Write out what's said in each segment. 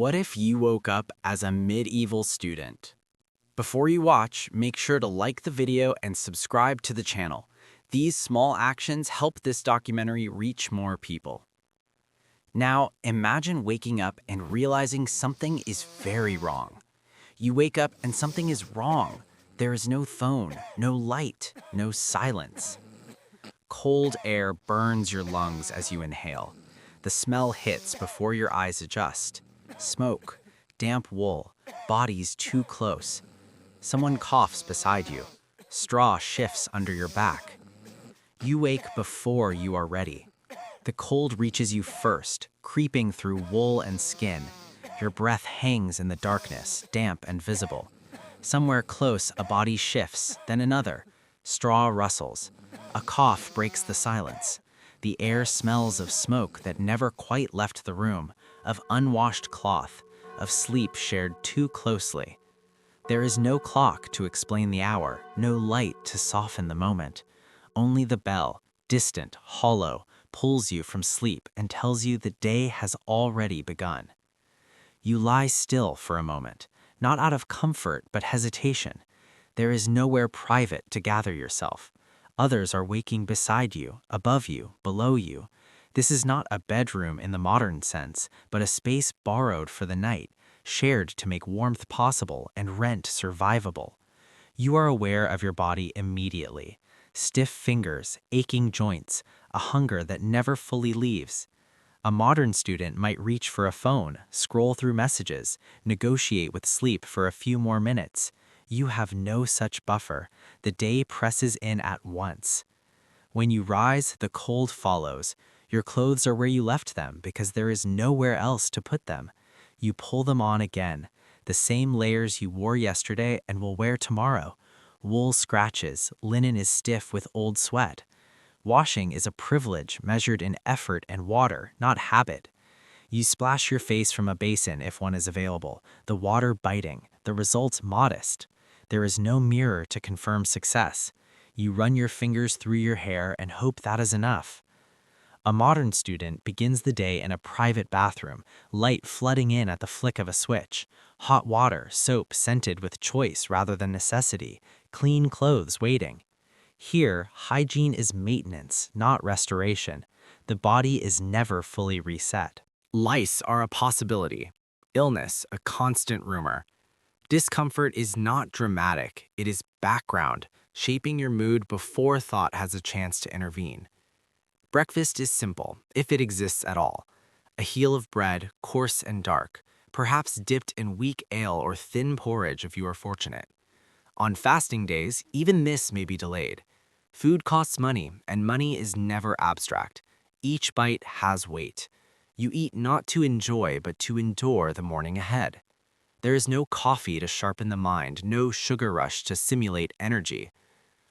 What if you woke up as a medieval student? Before you watch, make sure to like the video and subscribe to the channel. These small actions help this documentary reach more people. Now, imagine waking up and realizing something is very wrong. You wake up and something is wrong. There is no phone, no light, no silence. Cold air burns your lungs as you inhale. The smell hits before your eyes adjust. Smoke, damp wool, bodies too close. Someone coughs beside you. Straw shifts under your back. You wake before you are ready. The cold reaches you first, creeping through wool and skin. Your breath hangs in the darkness, damp and visible. Somewhere close, a body shifts, then another. Straw rustles. A cough breaks the silence. The air smells of smoke that never quite left the room, of unwashed cloth, of sleep shared too closely. There is no clock to explain the hour, no light to soften the moment. Only the bell, distant, hollow, pulls you from sleep and tells you the day has already begun. You lie still for a moment, not out of comfort but hesitation. There is nowhere private to gather yourself. Others are waking beside you, above you, below you. This is not a bedroom in the modern sense, but a space borrowed for the night, shared to make warmth possible and rent survivable. You are aware of your body immediately. Stiff fingers, aching joints, a hunger that never fully leaves. A modern student might reach for a phone, scroll through messages, negotiate with sleep for a few more minutes. You have no such buffer. The day presses in at once. When you rise, the cold follows. Your clothes are where you left them because there is nowhere else to put them. You pull them on again, the same layers you wore yesterday and will wear tomorrow. Wool scratches, linen is stiff with old sweat. Washing is a privilege measured in effort and water, not habit. You splash your face from a basin if one is available, the water biting, the results modest. There is no mirror to confirm success. You run your fingers through your hair and hope that is enough. A modern student begins the day in a private bathroom, light flooding in at the flick of a switch, hot water, soap scented with choice rather than necessity, clean clothes waiting. Here, hygiene is maintenance, not restoration. The body is never fully reset. Lice are a possibility. Illness, a constant rumor. Discomfort is not dramatic, it is background, shaping your mood before thought has a chance to intervene. Breakfast is simple, if it exists at all. A heel of bread, coarse and dark, perhaps dipped in weak ale or thin porridge if you are fortunate. On fasting days, even this may be delayed. Food costs money, and money is never abstract. Each bite has weight. You eat not to enjoy, but to endure the morning ahead. There is no coffee to sharpen the mind, no sugar rush to simulate energy.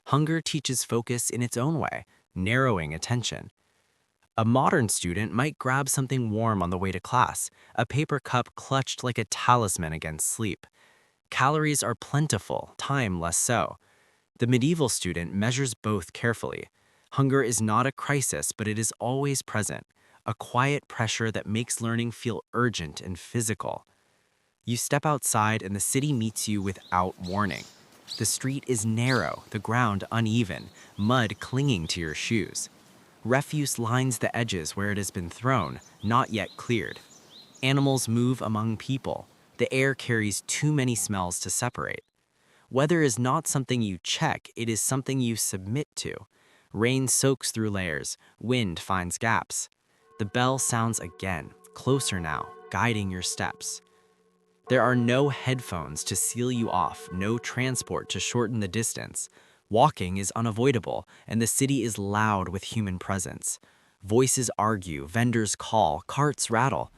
Hunger teaches focus in its own way, narrowing attention. A modern student might grab something warm on the way to class, a paper cup clutched like a talisman against sleep. Calories are plentiful, time less so. The medieval student measures both carefully. Hunger is not a crisis, but it is always present, a quiet pressure that makes learning feel urgent and physical. You step outside and the city meets you without warning. The street is narrow, the ground uneven, mud clinging to your shoes. Refuse lines the edges where it has been thrown, not yet cleared. Animals move among people. The air carries too many smells to separate. Weather is not something you check, it is something you submit to. Rain soaks through layers, wind finds gaps. The bell sounds again, closer now, guiding your steps. There are no headphones to seal you off, no transport to shorten the distance. Walking is unavoidable, and the city is loud with human presence. Voices argue, vendors call, carts rattle.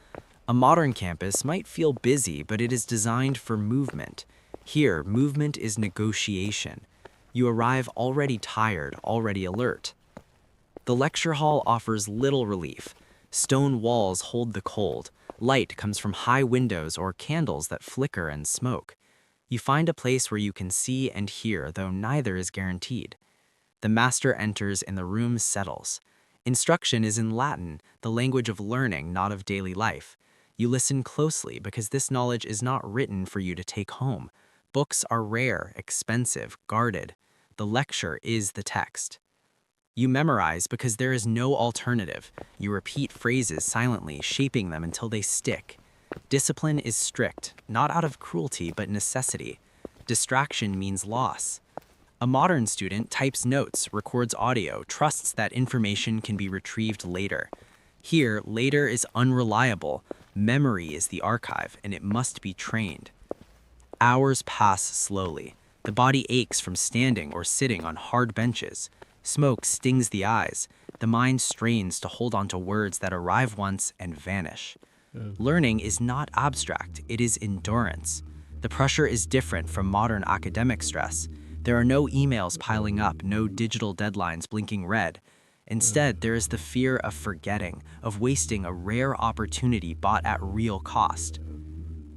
A modern campus might feel busy, but it is designed for movement. Here, movement is negotiation. You arrive already tired, already alert. The lecture hall offers little relief. Stone walls hold the cold. Light comes from high windows or candles that flicker and smoke. You find a place where you can see and hear, though neither is guaranteed. The master enters and the room settles. Instruction is in Latin, the language of learning, not of daily life. You listen closely because this knowledge is not written for you to take home. Books are rare, expensive, guarded. The lecture is the text. You memorize because there is no alternative. You repeat phrases silently, shaping them until they stick. Discipline is strict, not out of cruelty but necessity. Distraction means loss. A modern student types notes, records audio, trusts that information can be retrieved later. Here, later is unreliable. Memory is the archive, and it must be trained. Hours pass slowly. The body aches from standing or sitting on hard benches. Smoke stings the eyes. The mind strains to hold on to words that arrive once and vanish. Learning is not abstract, it is endurance. The pressure is different from modern academic stress. There are no emails piling up, no digital deadlines blinking red. Instead, there is the fear of forgetting, of wasting a rare opportunity bought at real cost.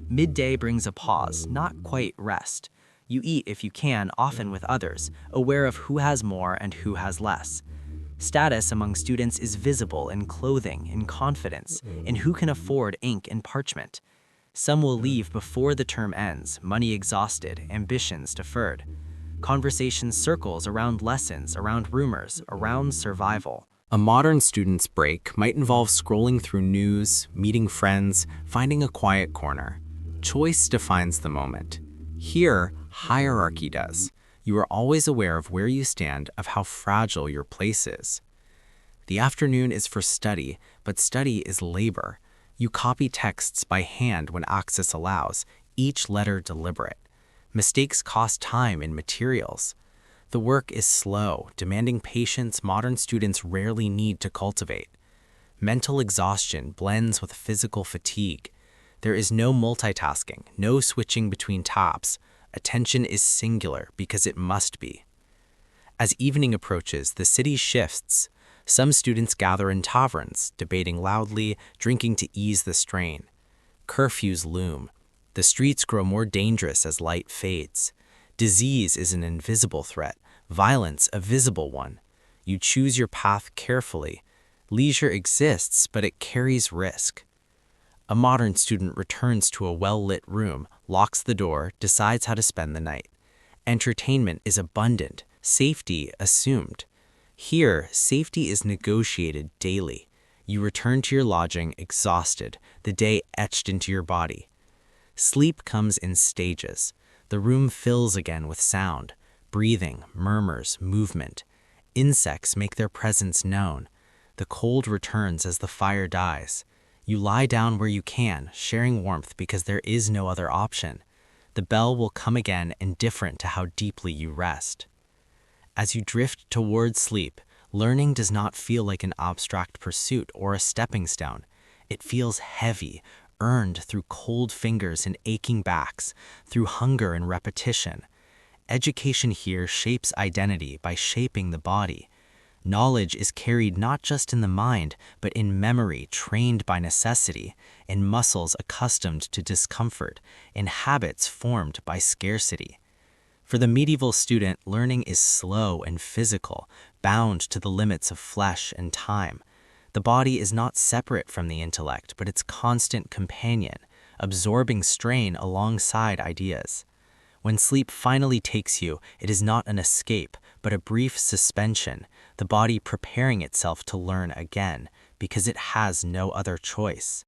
Midday brings a pause, not quite rest. You eat if you can, often with others, aware of who has more and who has less. Status among students is visible in clothing, in confidence, in who can afford ink and parchment. Some will leave before the term ends, money exhausted, ambitions deferred. Conversation circles around lessons, around rumors, around survival. A modern student's break might involve scrolling through news, meeting friends, finding a quiet corner. Choice defines the moment. Here, hierarchy does. You are always aware of where you stand, of how fragile your place is. The afternoon is for study, but study is labor. You copy texts by hand when access allows, each letter deliberate. Mistakes cost time and materials. The work is slow, demanding patience modern students rarely need to cultivate. Mental exhaustion blends with physical fatigue. There is no multitasking, no switching between tabs. Attention is singular because it must be. As evening approaches, the city shifts. Some students gather in taverns, debating loudly, drinking to ease the strain. Curfews loom. The streets grow more dangerous as light fades. Disease is an invisible threat, violence a visible one. You choose your path carefully. Leisure exists, but it carries risk. A modern student returns to a well-lit room, locks the door, decides how to spend the night. Entertainment is abundant, safety assumed. Here, safety is negotiated daily. You return to your lodging exhausted, the day etched into your body. Sleep comes in stages. The room fills again with sound, breathing, murmurs, movement. Insects make their presence known. The cold returns as the fire dies. You lie down where you can, sharing warmth because there is no other option. The bell will come again, indifferent to how deeply you rest. As you drift towards sleep, learning does not feel like an abstract pursuit or a stepping stone. It feels heavy, earned through cold fingers and aching backs, through hunger and repetition. Education here shapes identity by shaping the body. Knowledge is carried not just in the mind, but in memory trained by necessity, in muscles accustomed to discomfort, in habits formed by scarcity. For the medieval student, learning is slow and physical, bound to the limits of flesh and time. The body is not separate from the intellect, but its constant companion, absorbing strain alongside ideas. When sleep finally takes you, it is not an escape, but a brief suspension, the body preparing itself to learn again, because it has no other choice.